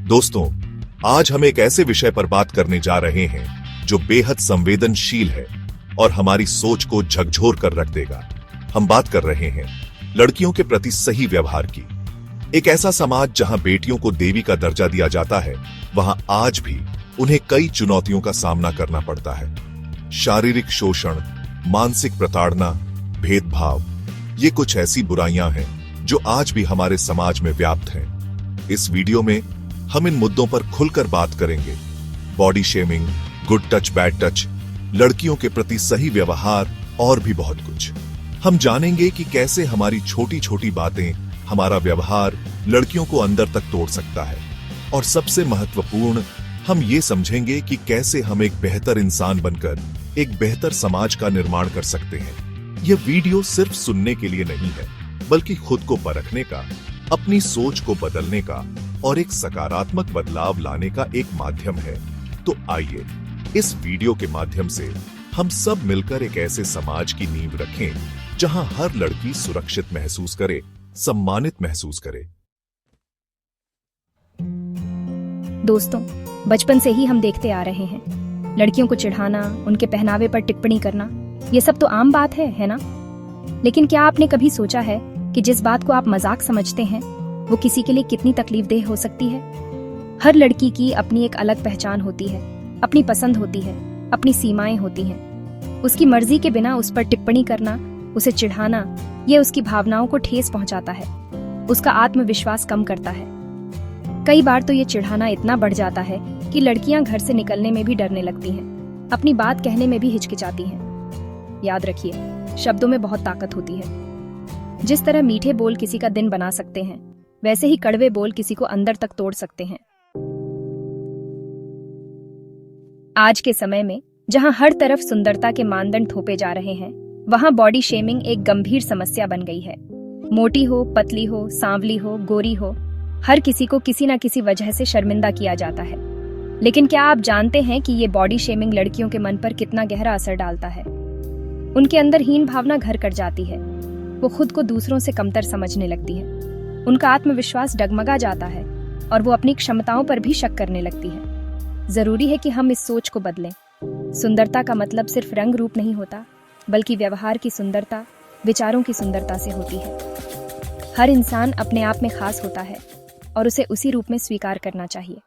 दोस्तों, आज हम एक ऐसे विषय पर बात करने जा रहे हैं जो बेहद संवेदनशील है और हमारी सोच को झकझोर कर रख देगा। हम बात कर रहे हैं लड़कियों के प्रति सही व्यवहार की। एक ऐसा समाज जहां बेटियों को देवी का दर्जा दिया जाता है, वहां आज भी उन्हें कई चुनौतियों का सामना करना पड़ता है। शारीरिक शोषण, मानसिक प्रताड़ना, भेदभाव, ये कुछ ऐसी बुराइयां हैं जो आज भी हमारे समाज में व्याप्त हैं। इस वीडियो में हम इन मुद्दों पर खुलकर बात करेंगे। Body shaming, good touch, bad touch, लड़कियों के प्रति सही व्यवहार और भी बहुत कुछ। हम जानेंगे कि कैसे हमारी छोटी छोटी बातें, हमारा व्यवहार लड़कियों को अंदर तक तोड़ सकता है। और सबसे महत्वपूर्ण, हम ये समझेंगे कि कैसे हम एक बेहतर इंसान बनकर एक बेहतर समाज का निर्माण कर सकते हैं। यह वीडियो सिर्फ सुनने के लिए नहीं है, बल्कि खुद को परखने का, अपनी सोच को बदलने का और एक सकारात्मक बदलाव लाने का एक माध्यम है। तो आइए इस वीडियो के माध्यम से हम सब मिलकर एक ऐसे समाज की नींव रखें जहां हर लड़की सुरक्षित महसूस करे, सम्मानित महसूस करे। दोस्तों, बचपन से ही हम देखते आ रहे हैं, लड़कियों को चिढ़ाना, उनके पहनावे पर टिप्पणी करना, ये सब तो आम बात है ना? लेकिन क्या आपने कभी सोचा है कि जिस बात को आप मजाक समझते हैं, वो किसी के लिए कितनी तकलीफदेह हो सकती है? हर लड़की की अपनी एक अलग पहचान होती है, अपनी पसंद होती है, अपनी सीमाएं होती हैं। उसकी मर्जी के बिना उस पर टिप्पणी करना, उसे चिढ़ाना, ये उसकी भावनाओं को ठेस पहुंचाता है, उसका आत्मविश्वास कम करता है। कई बार तो ये चिढ़ाना इतना बढ़ जाता है कि लड़कियां घर से निकलने में भी डरने लगती हैं, अपनी बात कहने में भी हिचकिचाती हैं। याद रखिए, शब्दों में बहुत ताकत होती है। जिस तरह मीठे बोल किसी का दिन बना सकते हैं, वैसे ही कड़वे बोल किसी को अंदर तक तोड़ सकते हैं। आज के समय में जहां हर तरफ सुंदरता के मानदंड थोपे जा रहे हैं, वहां बॉडी शेमिंग एक गंभीर समस्या बन गई है। मोटी हो, पतली हो, सांवली हो, गोरी हो, हर किसी को किसी न किसी वजह से शर्मिंदा किया जाता है। लेकिन क्या आप जानते हैं कि ये बॉडी शेमिंग लड़कियों के मन पर कितना गहरा असर डालता है? उनके अंदर हीन भावना घर कर जाती है, वो खुद को दूसरों से कमतर समझने लगती है, उनका आत्मविश्वास डगमगा जाता है और वो अपनी क्षमताओं पर भी शक करने लगती है। जरूरी है कि हम इस सोच को बदलें। सुंदरता का मतलब सिर्फ रंग रूप नहीं होता, बल्कि व्यवहार की सुंदरता, विचारों की सुंदरता से होती है। हर इंसान अपने आप में खास होता है और उसे उसी रूप में स्वीकार करना चाहिए।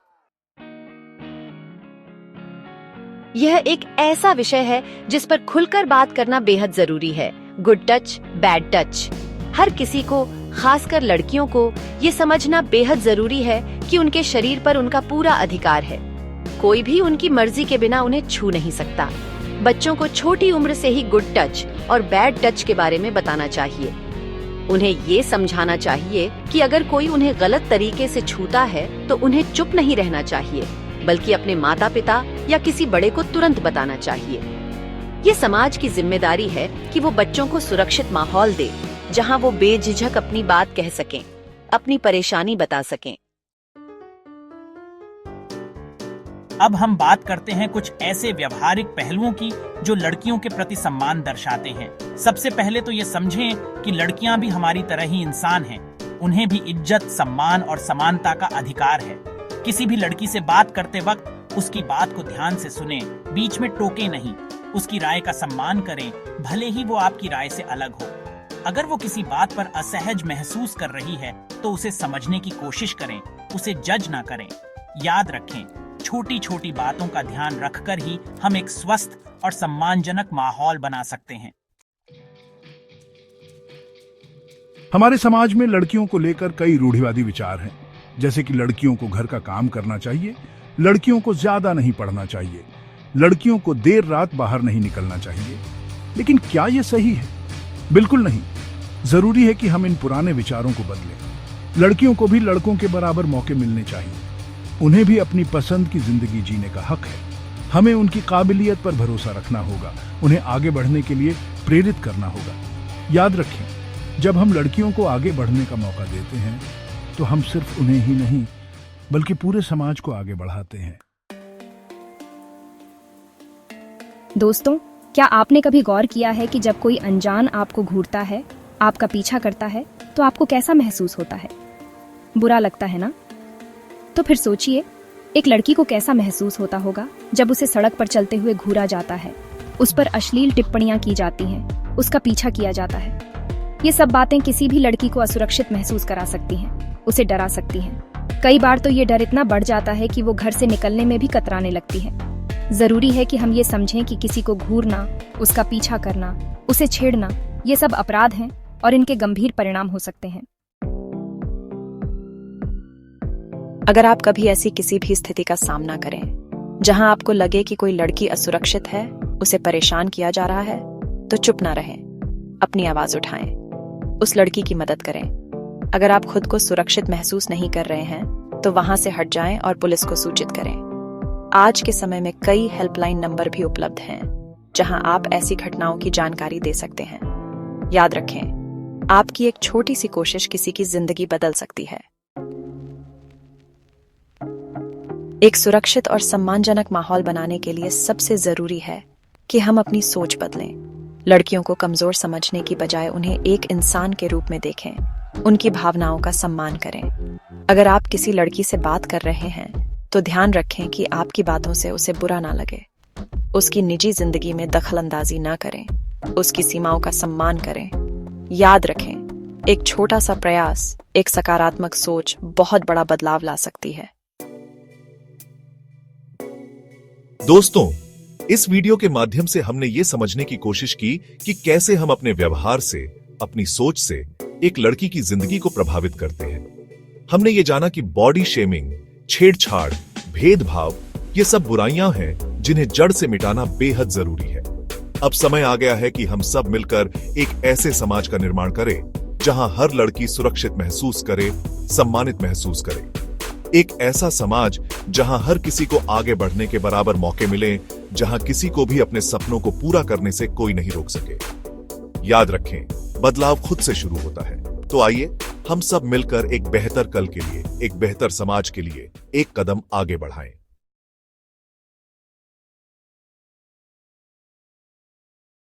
यह एक ऐसा विषय है जिस पर खुलकर बात करना बेहद जरूरी है। गुड टच, बैड टच, हर किसी को, खासकर लड़कियों को, ये समझना बेहद जरूरी है कि उनके शरीर पर उनका पूरा अधिकार है। कोई भी उनकी मर्जी के बिना उन्हें छू नहीं सकता। बच्चों को छोटी उम्र से ही गुड टच और बैड टच के बारे में बताना चाहिए। उन्हें ये समझाना चाहिए कि अगर कोई उन्हें गलत तरीके से छूता है तो उन्हें चुप नहीं रहना चाहिए, बल्कि अपने माता पिता या किसी बड़े को तुरंत बताना चाहिए। ये समाज की जिम्मेदारी है कि वो बच्चों को सुरक्षित माहौल दे, जहां वो बेझिझक अपनी बात कह सकें, अपनी परेशानी बता सकें। अब हम बात करते हैं कुछ ऐसे व्यवहारिक पहलुओं की जो लड़कियों के प्रति सम्मान दर्शाते हैं। सबसे पहले तो ये समझें कि लड़कियां भी हमारी तरह ही इंसान हैं। उन्हें भी इज्जत, सम्मान और समानता का अधिकार है। किसी भी लड़की से बात करते वक्त उसकी बात को ध्यान से सुनें, बीच में टोके नहीं, उसकी राय का सम्मान करें, भले ही वो आपकी राय से अलग हो। अगर वो किसी बात पर असहज महसूस कर रही है तो उसे समझने की कोशिश करें, उसे जज ना करें। याद रखें, छोटी छोटी बातों का ध्यान रखकर ही हम एक स्वस्थ और सम्मानजनक माहौल बना सकते हैं। हमारे समाज में लड़कियों को लेकर कई रूढ़िवादी विचार हैं, जैसे कि लड़कियों को घर का काम करना चाहिए, लड़कियों को ज्यादा नहीं पढ़ना चाहिए, लड़कियों को देर रात बाहर नहीं निकलना चाहिए। लेकिन क्या यह सही है? बिल्कुल नहीं। जरूरी है कि हम इन पुराने विचारों को बदलें। लड़कियों को भी लड़कों के बराबर मौके मिलने चाहिए। उन्हें भी अपनी पसंद की जिंदगी जीने का हक है। हमें उनकी काबिलियत पर भरोसा रखना होगा, उन्हें आगे बढ़ने के लिए प्रेरित करना होगा। याद रखें, जब हम लड़कियों को आगे बढ़ने का मौका देते हैं तो हम सिर्फ उन्हें ही नहीं, बल्कि पूरे समाज को आगे बढ़ाते हैं। दोस्तों, क्या आपने कभी गौर किया है कि जब कोई अनजान आपको घूरता है, आपका पीछा करता है, तो आपको कैसा महसूस होता है? बुरा लगता है ना? तो फिर सोचिए, एक लड़की को कैसा महसूस होता होगा जब उसे सड़क पर चलते हुए घूरा जाता है, उस पर अश्लील टिप्पणियां की जाती हैं, उसका पीछा किया जाता है। ये सब बातें किसी भी लड़की को असुरक्षित महसूस करा सकती हैं, उसे डरा सकती हैं। कई बार तो ये डर इतना बढ़ जाता है कि वो घर से निकलने में भी कतराने लगती है। जरूरी है कि हम ये समझें कि किसी को घूरना, उसका पीछा करना, उसे छेड़ना, ये सब अपराध हैं और इनके गंभीर परिणाम हो सकते हैं। अगर आप कभी ऐसी किसी भी स्थिति का सामना करें जहां आपको लगे कि कोई लड़की असुरक्षित है, उसे परेशान किया जा रहा है, तो चुप ना रहें, अपनी आवाज उठाएं, उस लड़की की मदद करें। अगर आप खुद को सुरक्षित महसूस नहीं कर रहे हैं तो वहां से हट जाएं और पुलिस को सूचित करें। आज के समय में कई हेल्पलाइन नंबर भी उपलब्ध हैं जहां आप ऐसी घटनाओं की जानकारी दे सकते हैं। याद रखें, आपकी एक छोटी सी कोशिश किसी की जिंदगी बदल सकती है। एक सुरक्षित और सम्मानजनक माहौल बनाने के लिए सबसे जरूरी है कि हम अपनी सोच बदलें। लड़कियों को कमजोर समझने की बजाय उन्हें एक इंसान के रूप में देखें, उनकी भावनाओं का सम्मान करें। अगर आप किसी लड़की से बात कर रहे हैं तो ध्यान रखें कि आपकी बातों से उसे बुरा ना लगे। उसकी निजी जिंदगी में दखलंदाजी ना करें, उसकी सीमाओं का सम्मान करें। याद रखें, एक छोटा सा प्रयास, एक सकारात्मक सोच बहुत बड़ा बदलाव ला सकती है। दोस्तों, इस वीडियो के माध्यम से हमने ये समझने की कोशिश की कि कैसे हम अपने व्यवहार से, अपनी सोच से एक लड़की की जिंदगी को प्रभावित करते हैं। हमने ये जाना कि बॉडी शेमिंग, छेड़छाड़, भेदभाव, ये सब बुराइयां हैं जिन्हें जड़ से मिटाना बेहद जरूरी है। अब समय आ गया है कि हम सब मिलकर एक ऐसे समाज का निर्माण करें जहां हर लड़की सुरक्षित महसूस करे, सम्मानित महसूस करे। एक ऐसा समाज जहां हर किसी को आगे बढ़ने के बराबर मौके मिले, जहां किसी को भी अपने सपनों को पूरा करने से कोई नहीं रोक सके। याद रखें, बदलाव खुद से शुरू होता है। तो आइए हम सब मिलकर एक बेहतर कल के लिए, एक बेहतर समाज के लिए एक कदम आगे बढ़ाएं।